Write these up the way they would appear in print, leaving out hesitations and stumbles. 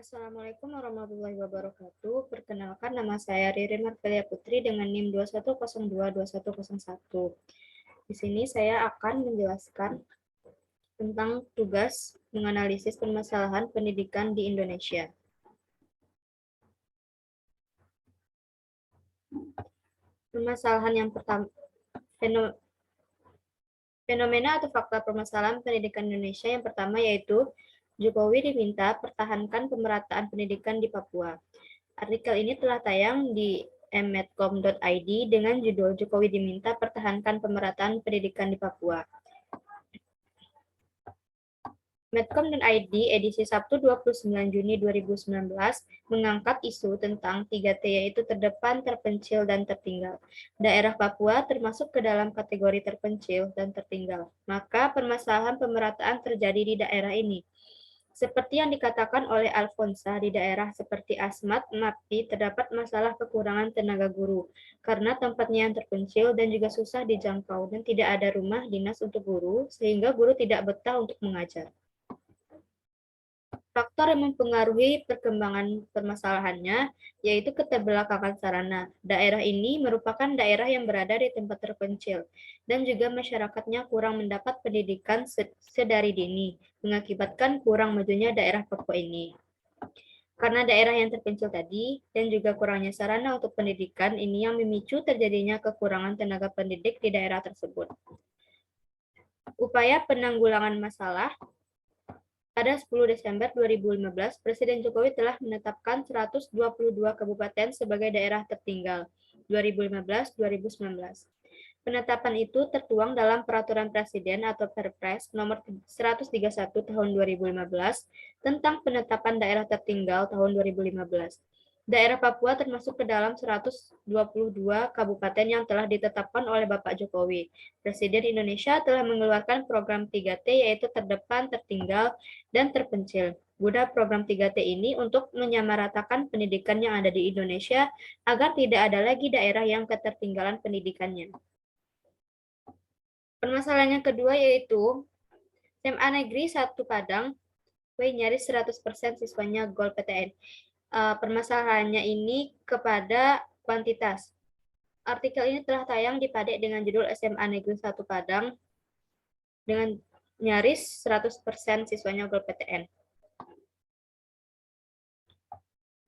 Assalamualaikum warahmatullahi wabarakatuh. Perkenalkan, nama saya Ririn Marvelia Putri dengan NIM 21022101. Di sini saya akan menjelaskan tentang tugas menganalisis permasalahan pendidikan di Indonesia. Permasalahan yang pertama, fenomena atau fakta permasalahan pendidikan Indonesia yang pertama yaitu Jokowi diminta pertahankan pemerataan pendidikan di Papua. Artikel ini telah tayang di mmetcom.id dengan judul Jokowi diminta pertahankan pemerataan pendidikan di Papua. Medcom.id edisi Sabtu 29 Juni 2019 mengangkat isu tentang 3T yaitu terdepan, terpencil, dan tertinggal. Daerah Papua termasuk ke dalam kategori terpencil dan tertinggal. Maka permasalahan pemerataan terjadi di daerah ini. Seperti yang dikatakan oleh Alfonsa, di daerah seperti Asmat, Mapi, terdapat masalah kekurangan tenaga guru, karena tempatnya yang terpencil dan juga susah dijangkau, dan tidak ada rumah dinas untuk guru, sehingga guru tidak betah untuk mengajar. Faktor yang mempengaruhi perkembangan permasalahannya yaitu keterbelakangan sarana. Daerah ini merupakan daerah yang berada di tempat terpencil dan juga masyarakatnya kurang mendapat pendidikan sedari dini, mengakibatkan kurang majunya daerah Papua ini. Karena daerah yang terpencil tadi dan juga kurangnya sarana untuk pendidikan ini yang memicu terjadinya kekurangan tenaga pendidik di daerah tersebut. Upaya penanggulangan masalah. Pada 10 Desember 2015, Presiden Jokowi telah menetapkan 122 kabupaten sebagai daerah tertinggal 2015-2019. Penetapan itu tertuang dalam Peraturan Presiden atau Perpres nomor 131 tahun 2015 tentang penetapan daerah tertinggal tahun 2015. Daerah Papua termasuk ke dalam 122 kabupaten yang telah ditetapkan oleh Bapak Jokowi. Presiden Indonesia telah mengeluarkan program 3T yaitu terdepan, tertinggal, dan terpencil. Guna program 3T ini untuk menyamaratakan pendidikan yang ada di Indonesia agar tidak ada lagi daerah yang ketertinggalan pendidikannya. Permasalahan yang kedua yaitu SMA Negeri 1 Padang, nyaris 100% siswanya Gold PTN. Permasalahannya ini kepada kuantitas. Artikel ini telah tayang di Padek dengan judul SMA Negeri 1 Padang dengan nyaris 100% siswanya Gold PTN.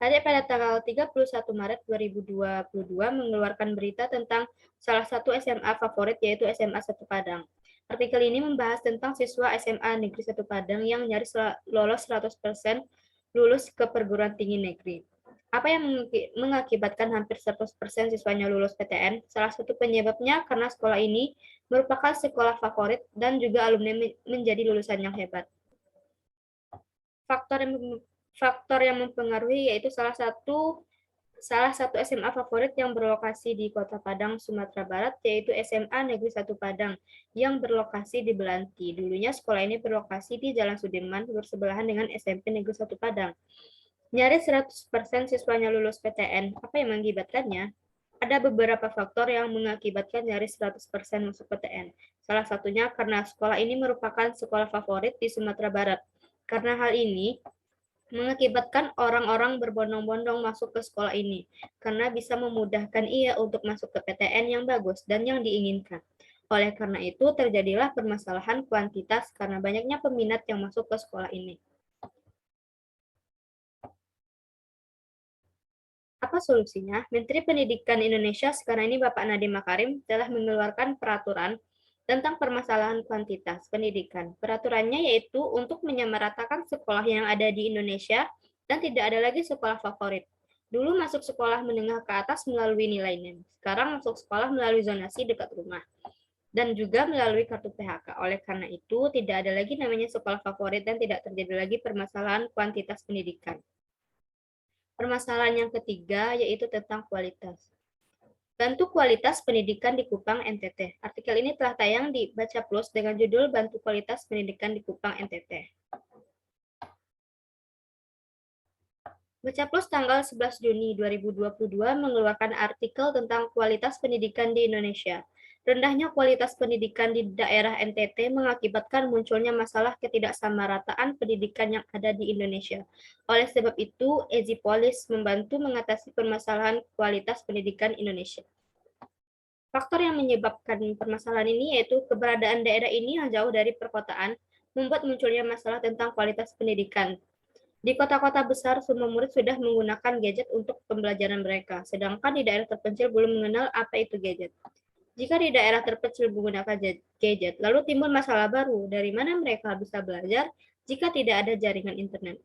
Padek pada tanggal 31 Maret 2022 mengeluarkan berita tentang salah satu SMA favorit yaitu SMA 1 Padang. Artikel ini membahas tentang siswa SMA Negeri 1 Padang yang nyaris lolos 100% lulus ke perguruan tinggi negeri. Apa yang mengakibatkan hampir 100% siswanya lulus PTN? Salah satu penyebabnya karena sekolah ini merupakan sekolah favorit dan juga alumni menjadi lulusan yang hebat. Faktor yang mempengaruhi yaitu salah satu SMA favorit yang berlokasi di Kota Padang, Sumatera Barat, yaitu SMA Negeri 1 Padang, yang berlokasi di Belanti. Dulunya sekolah ini berlokasi di Jalan Sudirman, bersebelahan dengan SMP Negeri 1 Padang. Nyaris 100% siswanya lulus PTN. Apa yang mengakibatkannya? Ada beberapa faktor yang mengakibatkan nyaris 100% masuk PTN. Salah satunya karena sekolah ini merupakan sekolah favorit di Sumatera Barat. Karena hal ini, mengakibatkan orang-orang berbondong-bondong masuk ke sekolah ini, karena bisa memudahkan ia untuk masuk ke PTN yang bagus dan yang diinginkan. Oleh karena itu, terjadilah permasalahan kuantitas karena banyaknya peminat yang masuk ke sekolah ini. Apa solusinya? Menteri Pendidikan Indonesia sekarang ini Bapak Nadiem Makarim telah mengeluarkan peraturan tentang permasalahan kuantitas pendidikan. Peraturannya yaitu untuk menyamaratakan sekolah yang ada di Indonesia dan tidak ada lagi sekolah favorit. Dulu masuk sekolah menengah ke atas melalui nilai NIM. Sekarang masuk sekolah melalui zonasi dekat rumah. Dan juga melalui kartu PHK. Oleh karena itu, tidak ada lagi namanya sekolah favorit dan tidak terjadi lagi permasalahan kuantitas pendidikan. Permasalahan yang ketiga yaitu tentang kualitas. Bantu kualitas pendidikan di Kupang NTT. Artikel ini telah tayang di Baca Plus dengan judul Bantu kualitas pendidikan di Kupang NTT. Baca Plus tanggal 11 Juni 2022 mengeluarkan artikel tentang kualitas pendidikan di Indonesia. Rendahnya kualitas pendidikan di daerah NTT mengakibatkan munculnya masalah ketidaksamarataan pendidikan yang ada di Indonesia. Oleh sebab itu, EasyPolis membantu mengatasi permasalahan kualitas pendidikan Indonesia. Faktor yang menyebabkan permasalahan ini yaitu keberadaan daerah ini yang jauh dari perkotaan, membuat munculnya masalah tentang kualitas pendidikan. Di kota-kota besar, semua murid sudah menggunakan gadget untuk pembelajaran mereka, sedangkan di daerah terpencil belum mengenal apa itu gadget. Jika di daerah terpencil menggunakan gadget, lalu timbul masalah baru, dari mana mereka bisa belajar jika tidak ada jaringan internet.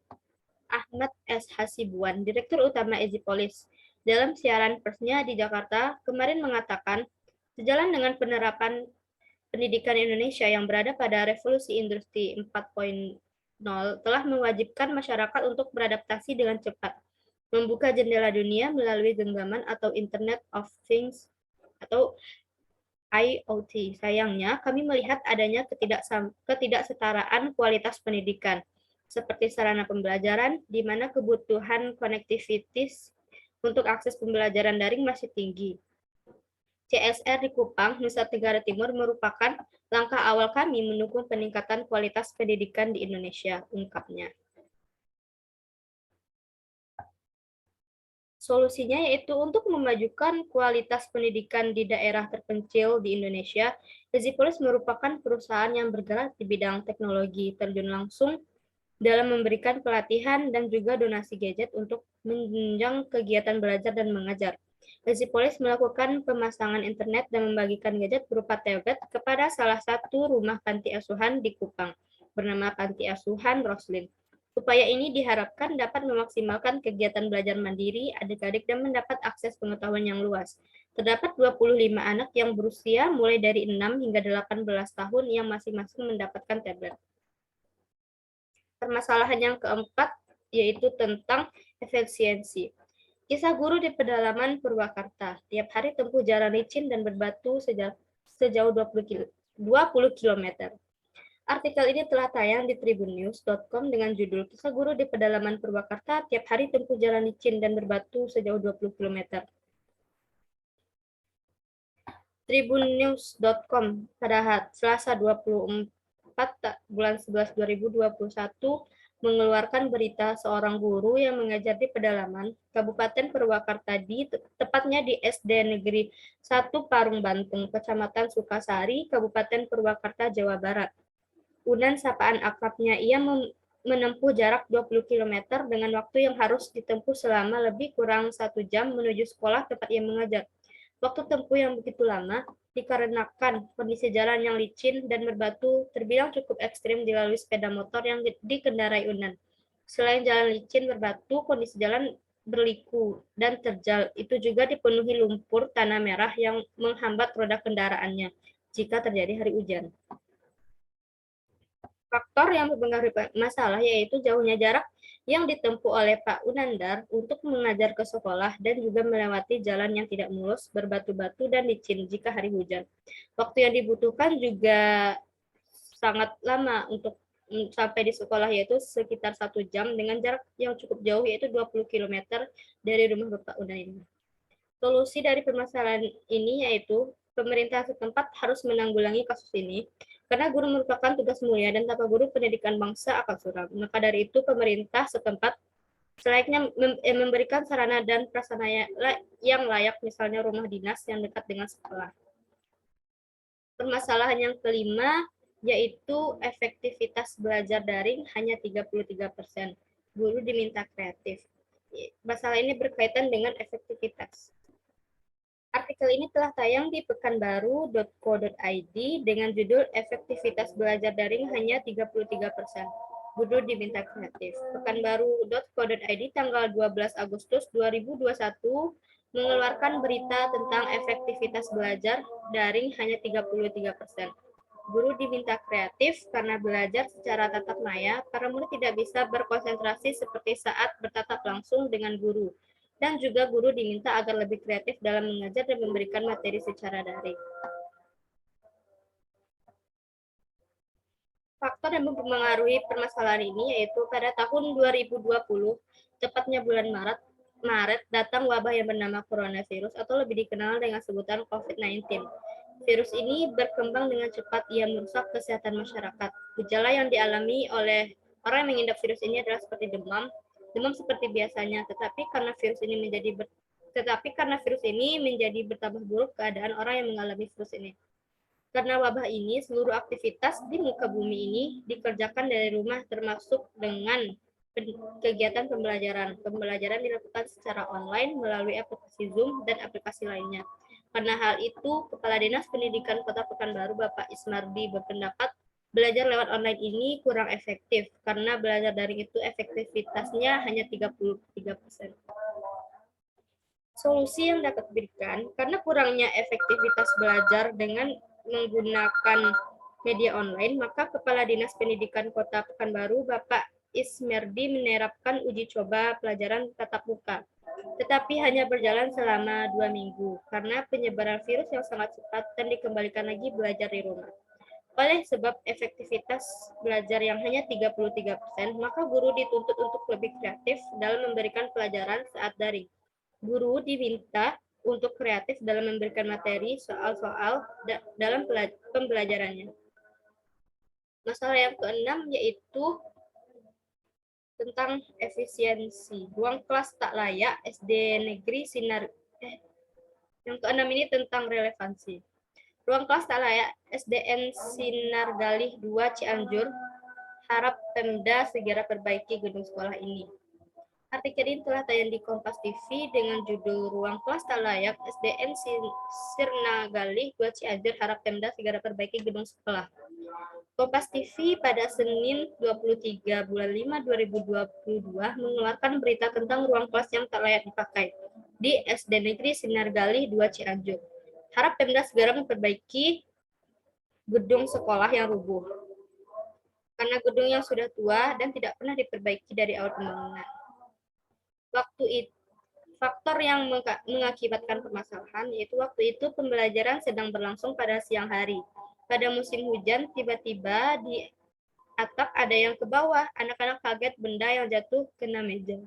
Ahmad S. Hasibuan, Direktur Utama EasyPolis, dalam siaran persnya di Jakarta kemarin mengatakan, sejalan dengan penerapan pendidikan Indonesia yang berada pada revolusi industri 4.0 telah mewajibkan masyarakat untuk beradaptasi dengan cepat, membuka jendela dunia melalui genggaman atau Internet of Things atau IoT. Sayangnya, kami melihat adanya ketidaksetaraan kualitas pendidikan, seperti sarana pembelajaran, di mana kebutuhan konektivitas untuk akses pembelajaran daring masih tinggi. CSR di Kupang, Nusa Tenggara Timur merupakan langkah awal kami mendukung peningkatan kualitas pendidikan di Indonesia, ungkapnya. Solusinya yaitu untuk memajukan kualitas pendidikan di daerah terpencil di Indonesia. EasyPolis merupakan perusahaan yang bergerak di bidang teknologi, terjun langsung dalam memberikan pelatihan dan juga donasi gadget untuk menunjang kegiatan belajar dan mengajar. EasyPolis melakukan pemasangan internet dan membagikan gadget berupa tablet kepada salah satu rumah panti asuhan di Kupang, bernama Panti Asuhan Roslin. Upaya ini diharapkan dapat memaksimalkan kegiatan belajar mandiri adik-adik dan mendapat akses pengetahuan yang luas. Terdapat 25 anak yang berusia mulai dari 6 hingga 18 tahun yang masing-masing mendapatkan tablet. Permasalahan yang keempat yaitu tentang efisiensi. Kisah guru di pedalaman Purwakarta. Tiap hari tempuh jalan licin dan berbatu sejauh 20 km. Artikel ini telah tayang di tribunnews.com dengan judul Kisah Guru di Pedalaman Purwakarta tiap hari tempuh jalan licin dan berbatu sejauh 20 km. Tribunnews.com pada Selasa 24 bulan 11 2021 mengeluarkan berita seorang guru yang mengajar di pedalaman Kabupaten Purwakarta tepatnya di SD Negeri 1 Parung Bantung, Kecamatan Sukasari, Kabupaten Purwakarta, Jawa Barat. Unan sapaan akrabnya, ia menempuh jarak 20 km dengan waktu yang harus ditempuh selama lebih kurang 1 jam menuju sekolah tempat ia mengajar. Waktu tempuh yang begitu lama dikarenakan kondisi jalan yang licin dan berbatu terbilang cukup ekstrim dilalui sepeda motor yang dikendarai Unan. Selain jalan licin berbatu, kondisi jalan berliku dan terjal. Itu juga dipenuhi lumpur tanah merah yang menghambat roda kendaraannya jika terjadi hari hujan. Faktor yang mempengaruhi masalah yaitu jauhnya jarak yang ditempuh oleh Pak Unandar untuk mengajar ke sekolah dan juga melewati jalan yang tidak mulus, berbatu-batu dan licin jika hari hujan. Waktu yang dibutuhkan juga sangat lama untuk sampai di sekolah yaitu sekitar 1 jam dengan jarak yang cukup jauh yaitu 20 km dari rumah Bapak Unan ini. Solusi dari permasalahan ini yaitu pemerintah setempat harus menanggulangi kasus ini karena guru merupakan tugas mulia dan tanpa guru pendidikan bangsa akan suram. Maka dari itu pemerintah setempat selayaknya memberikan sarana dan prasarana yang layak, misalnya rumah dinas yang dekat dengan sekolah. Permasalahan yang kelima yaitu efektivitas belajar daring hanya 33%. Guru diminta kreatif. Masalah ini berkaitan dengan efektivitas. Artikel ini telah tayang di pekanbaru.co.id dengan judul Efektivitas Belajar Daring Hanya 33%. Guru diminta kreatif. Pekanbaru.co.id tanggal 12 Agustus 2021 mengeluarkan berita tentang efektivitas belajar daring hanya 33%. Guru diminta kreatif karena belajar secara tatap maya, para murid tidak bisa berkonsentrasi seperti saat bertatap langsung dengan guru. Dan juga guru diminta agar lebih kreatif dalam mengajar dan memberikan materi secara daring. Faktor yang mempengaruhi permasalahan ini yaitu pada tahun 2020, tepatnya bulan Maret, datang wabah yang bernama coronavirus atau lebih dikenal dengan sebutan COVID-19. Virus ini berkembang dengan cepat, ia merusak kesehatan masyarakat. Gejala yang dialami oleh orang yang mengidap virus ini adalah seperti demam, demam seperti biasanya, tetapi karena virus ini menjadi bertambah buruk keadaan orang yang mengalami virus ini. Karena wabah ini, seluruh aktivitas di muka bumi ini dikerjakan dari rumah, termasuk dengan kegiatan pembelajaran. Pembelajaran dilakukan secara online melalui aplikasi Zoom dan aplikasi lainnya. Karena hal itu, Kepala Dinas Pendidikan Kota Pekanbaru, Bapak Ismardi, berpendapat belajar lewat online ini kurang efektif, karena belajar daring itu efektivitasnya hanya 33%. Solusi yang dapat diberikan, karena kurangnya efektivitas belajar dengan menggunakan media online, maka Kepala Dinas Pendidikan Kota Pekanbaru, Bapak Ismerdi, menerapkan uji coba pelajaran tatap muka, tetapi hanya berjalan selama 2 minggu karena penyebaran virus yang sangat cepat dan dikembalikan lagi belajar di rumah. Oleh sebab efektivitas belajar yang hanya 33%, maka guru dituntut untuk lebih kreatif dalam memberikan pelajaran saat daring. Guru diminta untuk kreatif dalam memberikan materi soal-soal dalam pembelajarannya. Masalah yang keenam yaitu tentang efisiensi. Ruang kelas tak layak SD Negeri Sinar. Yang keenam ini tentang relevansi. Ruang kelas tak layak SDN Sinar Galih 2 Cianjur. Harap Pemda segera perbaiki gedung sekolah ini. Artikel ini telah tayang di Kompas TV dengan judul Ruang Kelas Tak Layak SDN Sirna Galih 2 Cianjur. Harap Pemda segera perbaiki gedung sekolah. Kompas TV pada Senin 23 bulan 5 2022 mengeluarkan berita tentang ruang kelas yang tak layak dipakai di SD Negeri Sinar Galih 2 Cianjur. Harap Pemda segera memperbaiki gedung sekolah yang rubuh, karena gedung yang sudah tua dan tidak pernah diperbaiki dari awal pembangunan. Faktor yang mengakibatkan permasalahan yaitu waktu itu pembelajaran sedang berlangsung pada siang hari. Pada musim hujan, tiba-tiba di atap ada yang ke bawah. Anak-anak kaget benda yang jatuh kena meja.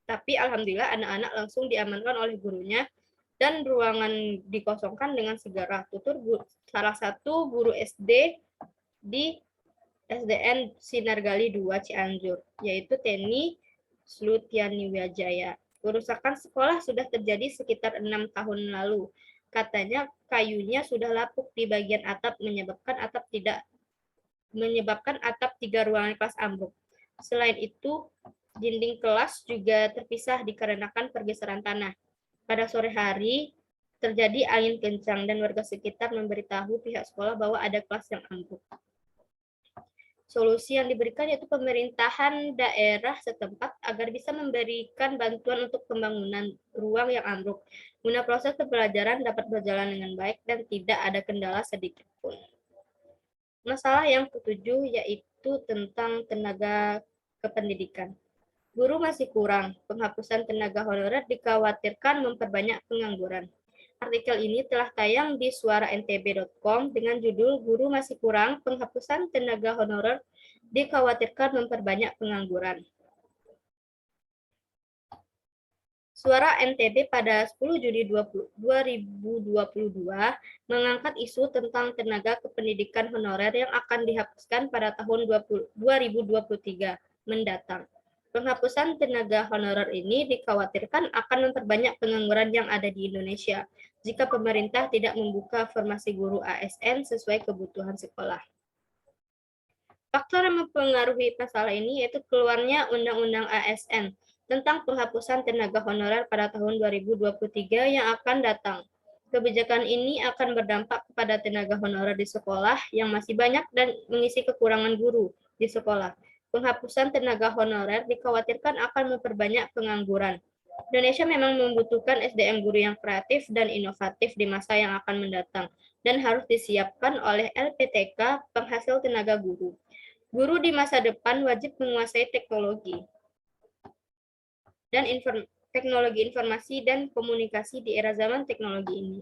Tapi alhamdulillah anak-anak langsung diamankan oleh gurunya dan ruangan dikosongkan dengan segera. Tutur salah satu guru SD di SDN Sinar Galih 2 Cianjur, yaitu Teni Slutiani Wijaya. Kerusakan sekolah sudah terjadi sekitar 6 tahun lalu. Katanya kayunya sudah lapuk di bagian atap menyebabkan atap 3 ruangan kelas ambruk. Selain itu, dinding kelas juga terpisah dikarenakan pergeseran tanah. Pada sore hari, terjadi angin kencang dan warga sekitar memberitahu pihak sekolah bahwa ada kelas yang ambruk. Solusi yang diberikan yaitu pemerintahan daerah setempat agar bisa memberikan bantuan untuk pembangunan ruang yang ambruk, guna proses pembelajaran dapat berjalan dengan baik dan tidak ada kendala sedikit pun. Masalah yang ketujuh yaitu tentang tenaga kependidikan. Guru masih kurang, penghapusan tenaga honorer dikhawatirkan memperbanyak pengangguran. Artikel ini telah tayang di suarantb.com dengan judul Guru Masih Kurang, Penghapusan Tenaga Honorer Dikhawatirkan Memperbanyak Pengangguran. Suara NTB pada 10 Juni 2022 mengangkat isu tentang tenaga kependidikan honorer yang akan dihapuskan pada tahun 2023 mendatang. Penghapusan tenaga honorer ini dikhawatirkan akan memperbanyak pengangguran yang ada di Indonesia jika pemerintah tidak membuka formasi guru ASN sesuai kebutuhan sekolah. Faktor yang mempengaruhi masalah ini yaitu keluarnya Undang-Undang ASN tentang penghapusan tenaga honorer pada tahun 2023 yang akan datang. Kebijakan ini akan berdampak kepada tenaga honorer di sekolah yang masih banyak dan mengisi kekurangan guru di sekolah. Penghapusan tenaga honorer dikhawatirkan akan memperbanyak pengangguran. Indonesia memang membutuhkan SDM guru yang kreatif dan inovatif di masa yang akan mendatang dan harus disiapkan oleh LPTK penghasil tenaga guru. Guru di masa depan wajib menguasai teknologi dan teknologi informasi dan komunikasi di era zaman teknologi ini.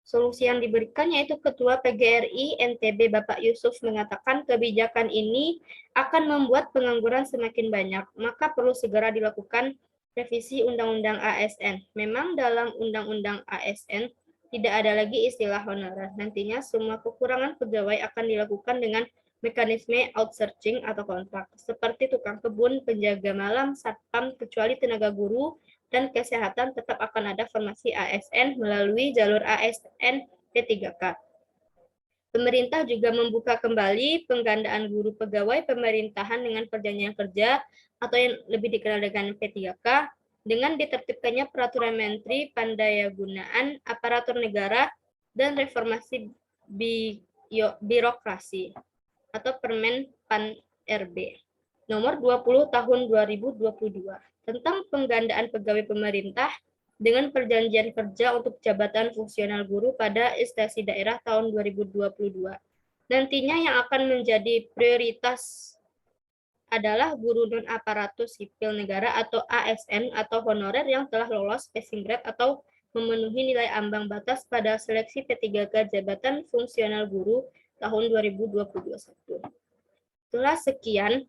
Solusi yang diberikan yaitu Ketua PGRI NTB Bapak Yusuf mengatakan kebijakan ini akan membuat pengangguran semakin banyak, maka perlu segera dilakukan revisi Undang-Undang ASN. Memang dalam Undang-Undang ASN Tidak ada lagi istilah honorer. Nantinya semua kekurangan pegawai akan dilakukan dengan mekanisme outsourcing atau kontrak, seperti tukang kebun, penjaga malam, satpam, kecuali tenaga guru dan kesehatan tetap akan ada formasi ASN melalui jalur ASN P3K. Pemerintah juga membuka kembali penggandaan guru pegawai pemerintahan dengan perjanjian kerja atau yang lebih dikenal dengan P3K dengan ditertibkannya Peraturan Menteri Pandayagunaan Aparatur Negara dan Reformasi Birokrasi atau Permen Pan RB nomor 20 tahun 2022 tentang penggandaan pegawai pemerintah dengan perjanjian kerja untuk jabatan fungsional guru pada instansi daerah tahun 2022. Nantinya yang akan menjadi prioritas adalah guru non-aparatus sipil negara atau ASN atau honorer yang telah lolos passing grade atau memenuhi nilai ambang batas pada seleksi P3K jabatan fungsional guru tahun 2021. Itulah sekian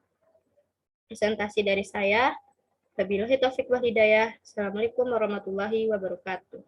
presentasi dari saya. Wabillahi taufiq wal hidayah. Assalamualaikum warahmatullahi wabarakatuh.